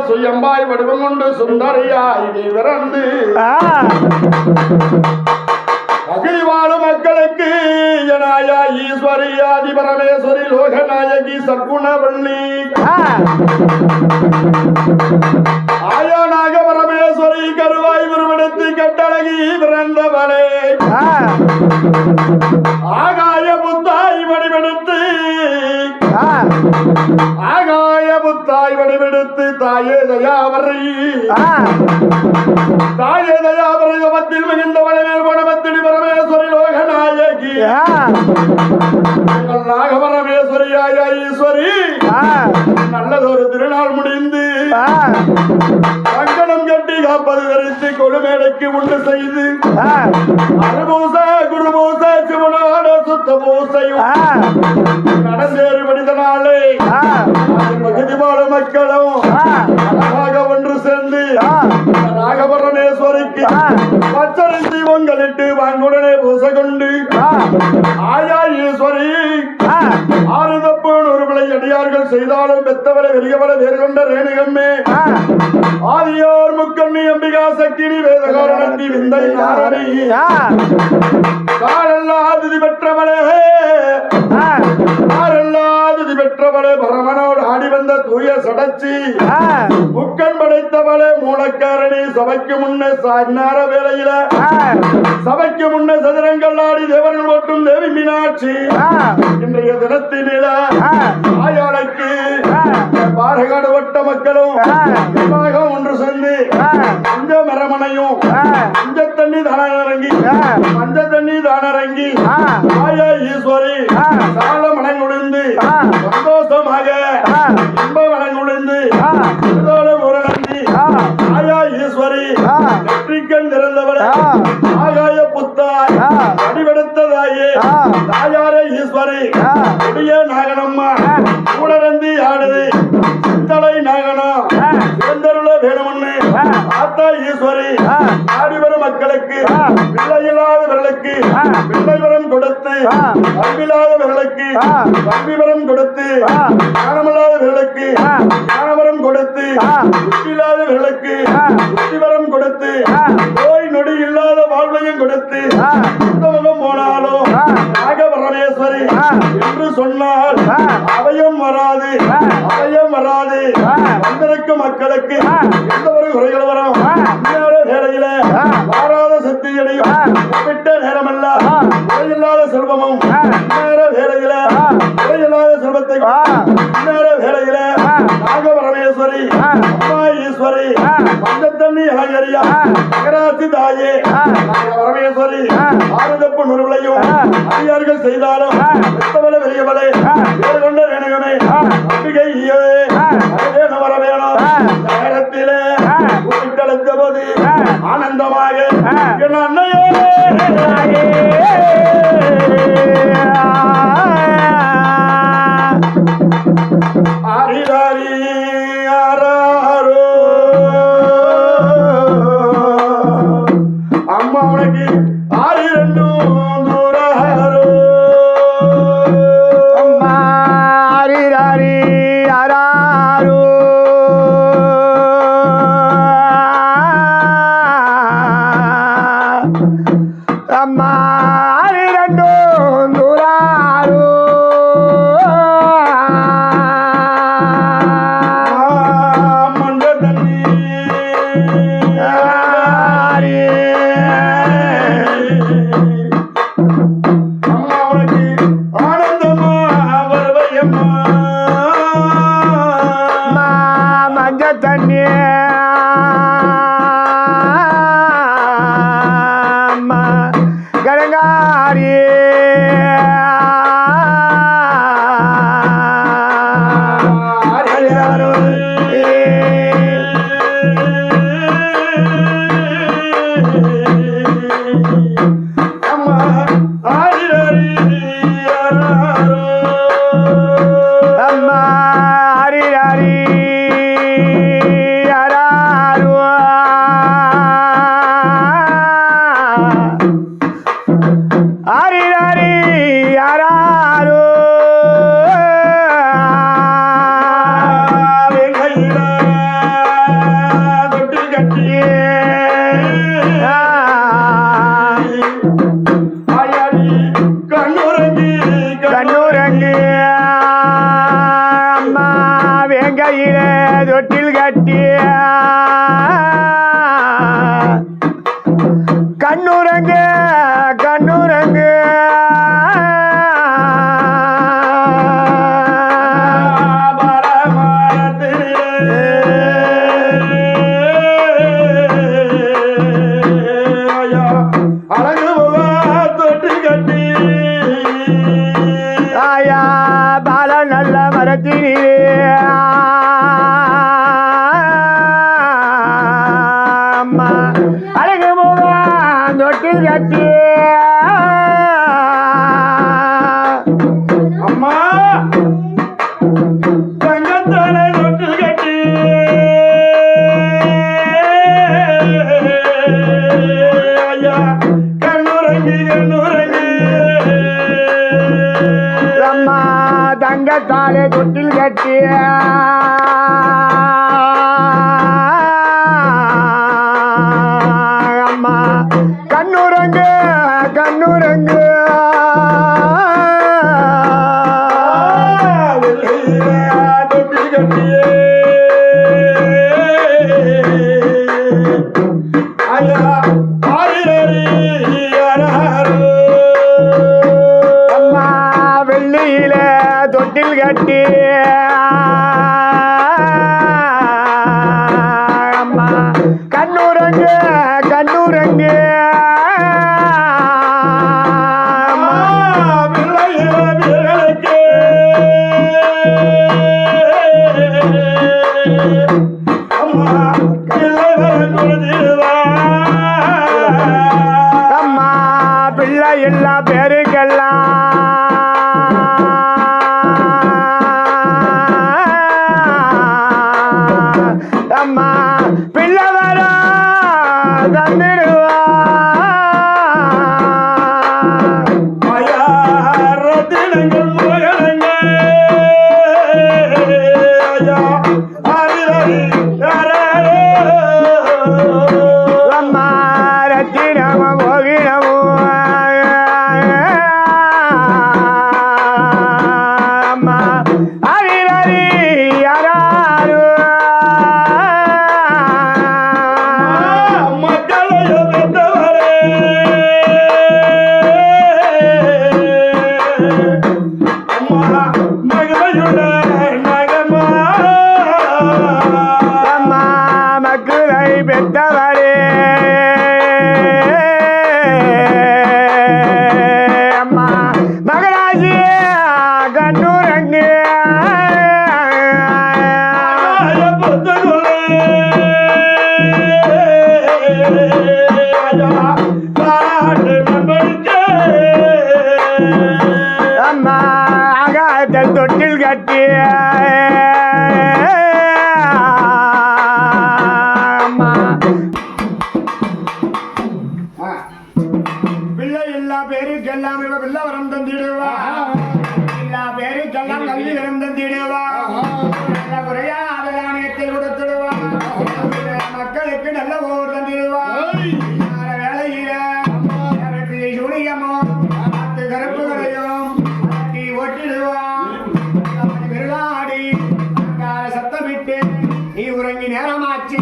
சுயம்பாய் வடிவம் கொண்டு சுந்தரியாய் நீ பிறந்து அகில் வாழும் மக்களுக்கு ஜனாயா ஈஸ்வரி ஆதி பரமேஸ்வரி லோகநாயகி சற்குணவள்ளி ஆயா நாக பரமேஸ்வரி கருவாய் உருவெடுத்து கட்டழகி பிறந்தவளே ஆகாய புத்தாய் வடிவெடுத்து ஆகாய புத்தாய் வடிவெடுத்து தாயே தயாவரி தாயே தயாவரி தமத்தில் மிகுந்தவளை மேற்படமத்திடி பரமேஸ்வரி லோகநாயகி நாகபரமேஸ்வரி ஆயா ஈஸ்வரி நல்லதொரு திருநாள் முடிந்து கங்கணம் கட்டி காப்பது தரித்து கொடுமேடைக்கு உண்டு செய்து அருபூச குருபூச சிவனோட சுத்த பூசையும் நடந்தேறு படித்தனாலே பகுதி வாழும் மக்களும் அழகாக ஒன்று சேர்ந்து நாகபரமேஸ்வரிக்கு பச்சரிசி தீபங்களிட்டு வாங்குடனே பூசை கொண்டு ஆயா ஈஸ்வரி ஆறு தப்பு ஒரு பிள்ளை அடியார்கள் செய்தாலும் பெத்தவரை வெறியவரை வேறு கொண்ட ரேணுகம்மே ஆதியோர் முக்கண்ணி அம்பிகா சக்தினி வேதகாரணி விந்தை நாரணி காலல்லாது பெற்றவளே காலல்லாது பெற்றவளே பரமனோடு ஆடி வந்த தூய சடச்சி முக்கன் படைத்தவளே மூலக்காரணி சபைக்கு முன்னே சாய்நார வேளையில சபைக்கு முன்னே சதுரங்கள் ஆடி தேவர்கள் ஓட்டும் தேவி மீனாட்சி இன்றைய தினத்தினில ஆயாளைக்கு பாரகாடு வட்ட மக்களும் ஒன்று சேர்ந்து அஞ்ச மரமனையும் அஞ்ச தண்ணி தானரங்கி மஞ்ச தண்ணி தானரங்கி ஆயா ஈஸ்வரி சால மனங்குழிந்து சந்தோஷமாக இன்ப மனங்குழிந்து உரநந்தி ஆயா ஈஸ்வரி நெற்றிக்கண் திறந்தவளே ஆகாய புத்தாய் அடிவெடுத்ததாயே தாயாரே ஈஸ்வரி கொடிய நாகனம்மா கூடரந்தி ஆடுது சிந்தலை நாகனம் சிறந்தருள வேணும்னு ஆத்தா ஈஸ்வரி ஆடி வரும் மக்களுக்கு பிள்ளையில்லாதவர்களுக்கு பிள்ளை வரம் கொடுத்து கல்வியில்லாதவர்களுக்கு கல்வி வரம் கொடுத்து ஞானமில்லாதவர்களுக்கு ஞானவரம் கொடுத்து புத்தியில்லாதவர்களுக்கு புத்தி வரம் கொடுத்து நோய் நொடி இல்லாத வாழ்வையும் கொடுத்து எந்த முகம் போனாலும் நாகபரமேஸ்வரி என்று சொன்னால் அவையும் வராது அவையும் வராது வந்திருக்கும் மக்களுக்கு எந்த ஒரு குறைகள் வரும் வேளையில வாராத சக்திகளையும் விட்ட நேரமல்ல குறையில்லாத செல்வமும் நேர வேளையில குறையில்லாத செல்வத்தை நேர வேளையில நாகபரமேஸ்வரி அம்மா ஈஸ்வரி மஞ்சத்தண்ணி அழகரியா நகராட்சி தாயே நாகபரமேஸ்வரி ஆறுதப்பு நுறுவலையும் அதிகாரிகள் செய்தாலும் பெத்தவளை பெரியவளை வேறு கொண்ட ரேணுகமே நம்பிக்கை வேணும் வர வேணும் நேரத்திலே கூட்டெழுத்த போது ஆனந்தமாக என் அன்னையே ஆரிதாரி ஆராரோ அம்மா உனக்கு ஆறு ரெண்டும் தூராரோ அம்மா ஆரிதாரி ஆராரோ அம்மா ஆறு ரெண்டும் தூராரோ மஞ்ச தண்ணி அம்மா உனக்கு ஆனந்தமா வருவையம்மா மஞ்ச தண்ணி கரங்காரி அம்மா ஆரிரரி ஆராரோ அம்மா ஹரி ஹரி ஹராரு கட்டி கண்ணுரங்கு கண்ணுரங்கு ஆயா பால நல்ல மரத்தினிலே அம்மா அழகு முகம் தொட்டு கட்டி அம்மா தங்கத்தான தொட்டு கட்டி ஐயா கண்ணுரங்கி கண்ணுரங்கி அம்மா தங்கத்தாலே தொட்டில் கட்டி அம்மா கண்ணுரங்கு கண்ணுரங்கு தொட்டி கட்டியே ஐயா ஆயிரரி அம்மா வெள்ளியில தொட்டில் கட்டி அம்மா கண்ணுரங்கு கண்ணுரங்கு அம்மா அம்மா பிள்ளை எல்லா பேருக்கெல்லாம் அம்மா பிள்ளை வர தந்துடுவா அம்மா ரத்தினம மோகினமோ அம்மா அரிரரி யாராரு அம்மா மக்களை பெற்றவரே அம்மா மகராஜி கண்ணுரங்கு அம்மா அகாதல் தொட்டில் கட்டி அம்மா பிள்ளை எல்லா பேருக்கெல்லாம் இவ பிள்ளை வரம் தந்திடுவா எல்லா பேருக்கெல்லாம் கல்வி வரம் தந்திடுவா நல்ல குறையாத தானியத்தை கொடுத்துடுவா மக்களுக்கு நல்ல ஓர் தந்திடுவா வேலையில சூனியமோ கருப்புகளையும் ஓட்டிடுவா விருளாடி சத்தமிட்டு நீ உறங்கி நேரமாச்சு